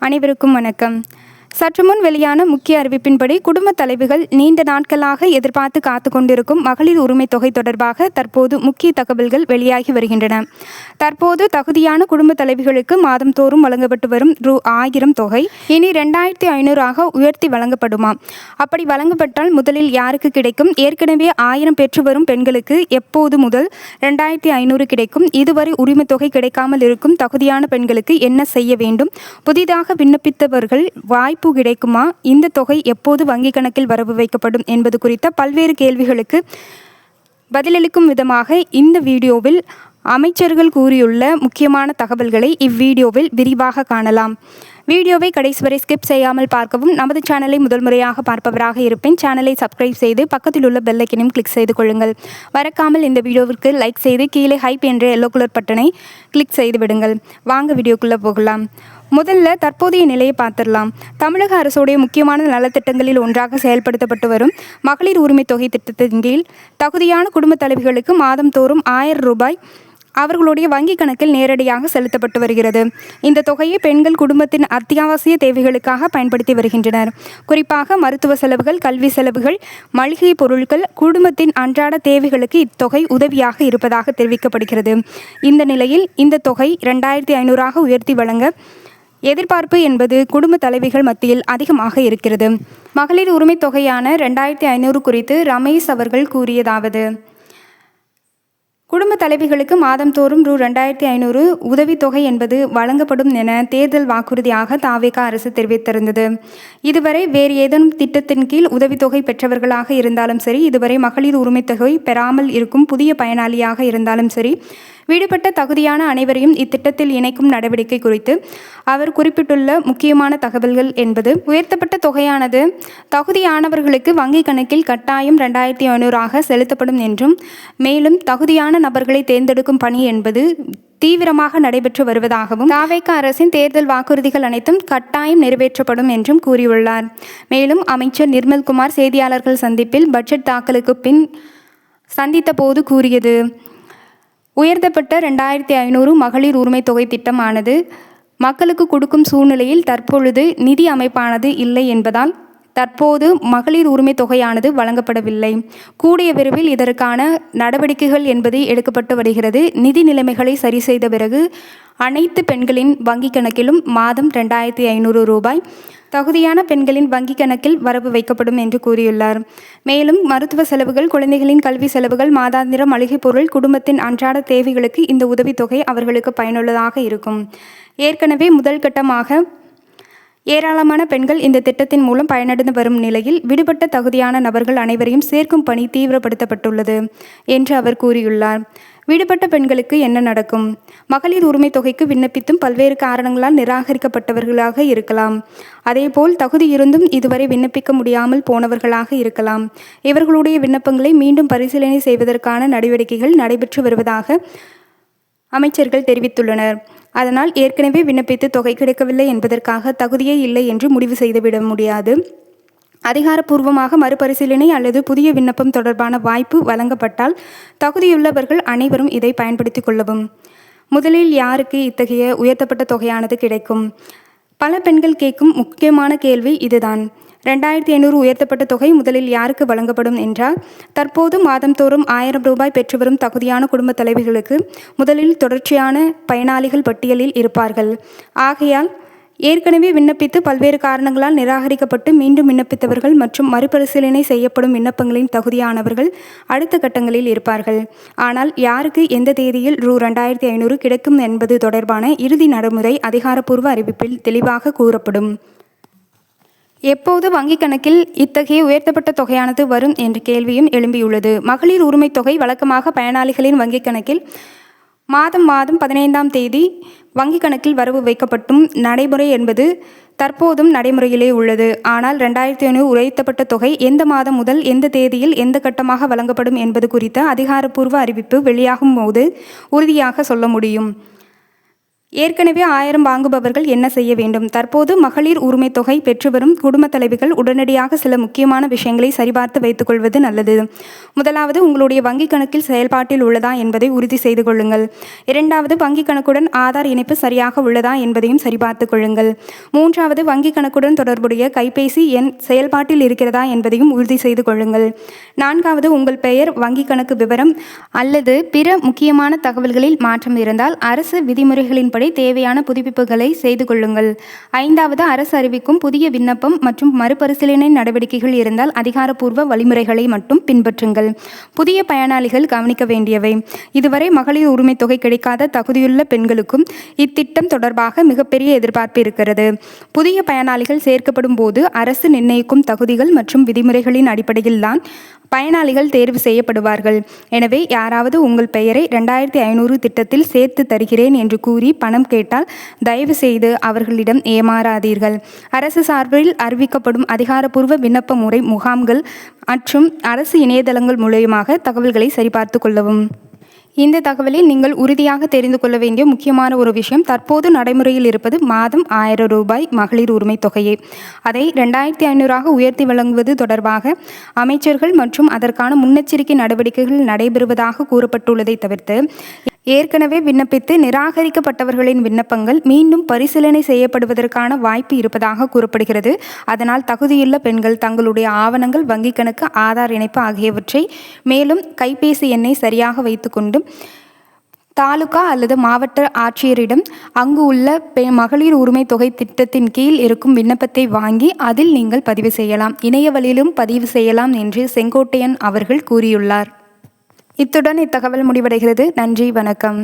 அனைவருக்கும் வணக்கம். சற்று முன் வெளியான முக்கிய அறிவிப்பின்படி குடும்பத் தலைவிகள் நீண்ட நாட்களாக எதிர்பார்த்து காத்து கொண்டிருக்கும் மகளிர் உரிமை தொகை தொடர்பாக தற்போது முக்கிய தகவல்கள் வெளியாகி வருகின்றன. தற்போது தகுதியான குடும்பத் தலைவிகளுக்கு மாதந்தோறும் வழங்கப்பட்டு வரும் ரூ.1000 தொகை இனி 2500 உயர்த்தி வழங்கப்படுமா? அப்படி வழங்கப்பட்டால் முதலில் யாருக்கு கிடைக்கும்? ஏற்கனவே 1000 பெற்று வரும் பெண்களுக்கு எப்போது முதல் 2500 கிடைக்கும்? இதுவரை உரிமை தொகை கிடைக்காமல் இருக்கும் தகுதியான பெண்களுக்கு என்ன செய்ய வேண்டும்? புதிதாக விண்ணப்பித்தவர்கள் வாய்ப்பு கிடைக்குமா? இந்த தொகை எப்போது வங்கிக் கணக்கில் வரவு வைக்கப்படும் என்பது குறித்த பல்வேறு கேள்விகளுக்கு பதிலளிக்கும் விதமாக இந்த வீடியோவில் அமைச்சர்கள் கூறியுள்ள முக்கியமான தகவல்களை இவ்வீடியோவில் விரிவாக காணலாம். வீடியோவை கடைசி வரை ஸ்கிப் செய்யாமல் பார்க்கவும். நமது சேனலை முதல் முறையாக பார்ப்பவராக இருப்பேன், சேனலை சப்ஸ்கிரைப் செய்து பக்கத்தில் உள்ள பெல் ஐக்கனையும் கிளிக் செய்து கொள்ளுங்கள். மறக்காமல் இந்த வீடியோவிற்கு லைக் செய்து கீழே ஹைப் என்ற எல்லோ கலர் பட்டனை கிளிக் செய்து விடுங்கள். வாங்க வீடியோக்குள்ளே போகலாம். முதல்ல தற்போதைய நிலையை பார்த்துடலாம். தமிழக அரசுடைய முக்கியமான நலத்திட்டங்களில் ஒன்றாக செயல்படுத்தப்பட்டு வரும் மகளிர் உரிமை தொகை திட்டத்தின் கீழ் தகுதியான குடும்பத் தலைவிகளுக்கு மாதந்தோறும் ரூபாய் 1000 அவர்களுடைய வங்கிக் கணக்கில் நேரடியாக செலுத்தப்பட்டு வருகிறது. இந்த தொகையை பெண்கள் குடும்பத்தின் அத்தியாவசிய தேவைகளுக்காக பயன்படுத்தி வருகின்றனர். குறிப்பாக மருத்துவ செலவுகள், கல்வி செலவுகள், மளிகை பொருட்கள், குடும்பத்தின் அன்றாட தேவைகளுக்கு இத்தொகை உதவியாக இருப்பதாக தெரிவிக்கப்படுகிறது. இந்த நிலையில் இந்த தொகை 2500 உயர்த்தி வழங்க எதிர்பார்ப்பு என்பது குடும்ப தலைவிகள் மத்தியில் அதிகமாக இருக்கிறது. மகளிர் உரிமை தொகையான 2500 குறித்து ரமேஷ் அவர்கள் கூறியதாவது: குடும்ப தலைவிகளுக்கு மாதந்தோறும் ரூ.2500 உதவித்தொகை என்பது வழங்கப்படும் என தேர்தல் வாக்குறுதியாக தாவேக அரசு தெரிவித்திருந்தது. இதுவரை வேறு ஏதேனும் திட்டத்தின் கீழ் உதவித்தொகை பெற்றவர்களாக இருந்தாலும் சரி, இதுவரை மகளிர் உரிமை தொகை பெறாமல் இருக்கும் புதிய பயனாளியாக இருந்தாலும் சரி, விடுபட்ட தகுதியான அனைவரையும் இத்திட்டத்தில் இணைக்கும் நடவடிக்கை குறித்து அவர் குறிப்பிட்டுள்ள முக்கியமான தகவல்கள் என்பது: உயர்த்தப்பட்ட தொகையானது தகுதியானவர்களுக்கு வங்கிக் கணக்கில் கட்டாயம் 2500 செலுத்தப்படும் என்றும், மேலும் தகுதியான நபர்களை தேர்ந்தெடுக்கும் பணி என்பது தீவிரமாக நடைபெற்று வருவதாகவும், தாவேக அரசின் தேர்தல் வாக்குறுதிகள் அனைத்தும் கட்டாயம் நிறைவேற்றப்படும் என்றும் கூறியுள்ளார். மேலும் அமைச்சர் நிர்மல்குமார் செய்தியாளர்கள் சந்திப்பில் பட்ஜெட் தாக்கலுக்கு பின் சந்தித்த போது கூறியது: உயர்த்தப்பட்ட 2500 மகளிர் உரிமை தொகை திட்டமானது மக்களுக்கு கொடுக்கும் சூழ்நிலையில் தற்பொழுது நிதி அமைப்பானது இல்லை என்பதால் தற்போது மகளிர் உரிமை தொகையானது வழங்கப்படவில்லை. கூடிய விரைவில் இதற்கான நடவடிக்கைகள் என்பது எடுக்கப்பட்டு வருகிறது. நிதி நிலைமைகளை சரி செய்த பிறகு அனைத்து பெண்களின் வங்கிக் கணக்கிலும் மாதம் 2500 ரூபாய் தகுதியான பெண்களின் வங்கிக் கணக்கில் வரவு வைக்கப்படும் என்று கூறியுள்ளார். மேலும் மருத்துவ செலவுகள், குழந்தைகளின் கல்வி செலவுகள், மாதாந்திர மளிகை பொருள், குடும்பத்தின் அன்றாட தேவைகளுக்கு இந்த உதவித்தொகை அவர்களுக்கு பயனுள்ளதாக இருக்கும். ஏற்கனவே முதல் கட்டமாக ஏராளமான பெண்கள் இந்த திட்டத்தின் மூலம் பயனடைந்து வரும் நிலையில் விடுபட்ட தகுதியான நபர்கள் அனைவரையும் சேர்க்கும் பணி தீவிரப்படுத்தப்பட்டுள்ளது என்று அவர் கூறியுள்ளார். விடுபட்ட பெண்களுக்கு என்ன நடக்கும்? மகளிர் உரிமை தொகைக்கு விண்ணப்பித்தும் பல்வேறு காரணங்களால் நிராகரிக்கப்பட்டவர்களாக இருக்கலாம். அதேபோல் தகுதி இருந்தும் இதுவரை விண்ணப்பிக்க முடியாமல் போனவர்களாக இருக்கலாம். இவர்களுடைய விண்ணப்பங்களை மீண்டும் பரிசீலனை செய்வதற்கான நடவடிக்கைகள் நடைபெற்று வருவதாக அமைச்சர்கள் தெரிவித்துள்ளனர். அதனால் ஏற்கனவே விண்ணப்பித்து தொகை கிடைக்கவில்லை என்பதற்காக தகுதியே இல்லை என்று முடிவு செய்துவிட முடியாது. அதிகாரப்பூர்வமாக மறுபரிசீலனை அல்லது புதிய விண்ணப்பம் தொடர்பான வாய்ப்பு வழங்கப்பட்டால் தகுதியுள்ளவர்கள் அனைவரும் இதை பயன்படுத்திக் கொள்ளவும். முதலில் யாருக்கு இத்தகைய உயர்த்தப்பட்ட தொகையானது கிடைக்கும்? பல பெண்கள் கேட்கும் முக்கியமான கேள்வி இதுதான். 2500 உயர்த்தப்பட்ட தொகை முதலில் யாருக்கு வழங்கப்படும் என்றால், தற்போது மாதந்தோறும் 1000 ரூபாய் பெற்று வரும் தகுதியான குடும்ப தலைவிகளுக்கு முதலில் தொடர்ச்சியான பயனாளிகள் பட்டியலில் இருப்பார்கள். ஆகையால் ஏற்கனவே விண்ணப்பித்து பல்வேறு காரணங்களால் நிராகரிக்கப்பட்டு மீண்டும் விண்ணப்பித்தவர்கள் மற்றும் மறுபரிசீலனை செய்யப்படும் விண்ணப்பங்களின் தகுதியானவர்கள் அடுத்த கட்டங்களில் இருப்பார்கள். ஆனால் யாருக்கு எந்த தேதியில் ரூ.2500 கிடைக்கும் என்பது தொடர்பான இறுதி நடைமுறை அதிகாரப்பூர்வ அறிவிப்பில் தெளிவாக கூறப்படும். எப்போது வங்கிக் கணக்கில் இத்தகைய உயர்த்தப்பட்ட தொகையானது வரும் என்ற கேள்வியும் எழும்பியுள்ளது. மகளிர் உரிமை தொகை வழக்கமாக பயனாளிகளின் வங்கிக் கணக்கில் மாதம் 15ஆம் தேதி வங்கிக் கணக்கில் வரவு வைக்கப்பட்டும் நடைமுறை என்பது தற்போதும் நடைமுறையிலே உள்ளது. ஆனால் 2500 உயர்த்தப்பட்ட தொகை எந்த மாதம் முதல் எந்த தேதியில் எந்த கட்டமாக வழங்கப்படும் என்பது குறித்த அதிகாரப்பூர்வ அறிவிப்பு வெளியாகும் போது உறுதியாக சொல்ல முடியும். ஏற்கனவே 1000 வாங்குபவர்கள் என்ன செய்ய வேண்டும்? தற்போது மகளிர் உரிமை தொகை பெற்று வரும் குடும்பத் தலைவிகள் உடனடியாக சில முக்கியமான விஷயங்களை சரிபார்த்து வைத்துக் கொள்வது நல்லது. முதலாவது, உங்களுடைய வங்கிக் கணக்கில் செயல்பாட்டில் உள்ளதா என்பதை உறுதி செய்து கொள்ளுங்கள். இரண்டாவது, வங்கிக் கணக்குடன் ஆதார் இணைப்பு சரியாக உள்ளதா என்பதையும் சரிபார்த்துக் கொள்ளுங்கள். மூன்றாவது, வங்கிக் கணக்குடன் தொடர்புடைய கைபேசி எண் செயல்பாட்டில் இருக்கிறதா என்பதையும் உறுதி செய்து கொள்ளுங்கள். நான்காவது, உங்கள் பெயர், வங்கிக் கணக்கு விவரம் அல்லது பிற முக்கியமான தகவல்களில் மாற்றம் இருந்தால் அரசு விதிமுறைகளின்படி தேவையான புதுப்பிப்புகளை செய்து கொள்ளுங்கள். ஐந்தாவது, அரசு அறிவிக்கும் புதிய விண்ணப்பம் மற்றும் மறுபரிசீலனை நடவடிக்கைகள் இருந்தால் அதிகாரப்பூர்வ வழிமுறைகளை மட்டும் பின்பற்றுங்கள். புதிய பயனாளிகள் கவனிக்க வேண்டியவை. இதுவரை மகளிர் உரிமை தொகை கிடைக்காத தகுதியுள்ள பெண்களுக்கும் இத்திட்டம் தொடர்பாக மிகப்பெரிய எதிர்பார்ப்பு இருக்கிறது. புதிய பயனாளிகள் சேர்க்கப்படும் போது அரசு நிர்ணயிக்கும் தகுதிகள் மற்றும் விதிமுறைகளின் அடிப்படையில் தான் பயனாளிகள் தேர்வு செய்யப்படுவார்கள். எனவே யாராவது உங்கள் பெயரை 2500 திட்டத்தில் சேர்த்து தருகிறேன் என்று கூறி பணம் கேட்டால் தயவு செய்து அவர்களிடம் ஏமாறாதீர்கள். அரசு சார்பில் அறிவிக்கப்படும் அதிகாரப்பூர்வ விண்ணப்ப முறை முகாம்கள் மற்றும் அரசு இணையதளங்கள் மூலமாக தகவல்களை சரிபார்த்து கொள்ளவும். இந்த தகவலில் நீங்கள் உறுதியாக தெரிந்து கொள்ள வேண்டிய முக்கியமான ஒரு விஷயம், தற்போது நடைமுறையில் இருப்பது மாதம் 1000 ரூபாய் மகளிர் உரிமை தொகையே. அதை 2500 உயர்த்தி வழங்குவது தொடர்பாக அமைச்சர்கள் மற்றும் அதற்கான முன்னெச்சரிக்கை நடவடிக்கைகள் நடைபெறுவதாக கூறப்பட்டுள்ளதை தவிர்த்து ஏற்கனவே விண்ணப்பித்து நிராகரிக்கப்பட்டவர்களின் விண்ணப்பங்கள் மீண்டும் பரிசீலனை செய்யப்படுவதற்கான வாய்ப்பு இருப்பதாக கூறப்படுகிறது. அதனால் தகுதியுள்ள பெண்கள் தங்களுடைய ஆவணங்கள், வங்கிக் கணக்கு, ஆதார் இணைப்பு ஆகியவற்றை மேலும் கைபேசி எண்ணை சரியாக வைத்துக்கொண்டு தாலுகா அல்லது மாவட்ட ஆட்சியரிடம் அங்கு உள்ள மகளிர் உரிமை தொகை திட்டத்தின் கீழ் இருக்கும் விண்ணப்பத்தை வாங்கி அதில் நீங்கள் பதிவு செய்யலாம். இணைய வழியிலும் பதிவு செய்யலாம் என்று செங்கோட்டையன் அவர்கள் கூறியுள்ளார். இத்துடன் இத்தகவல் முடிவடைகிறது. நன்றி, வணக்கம்.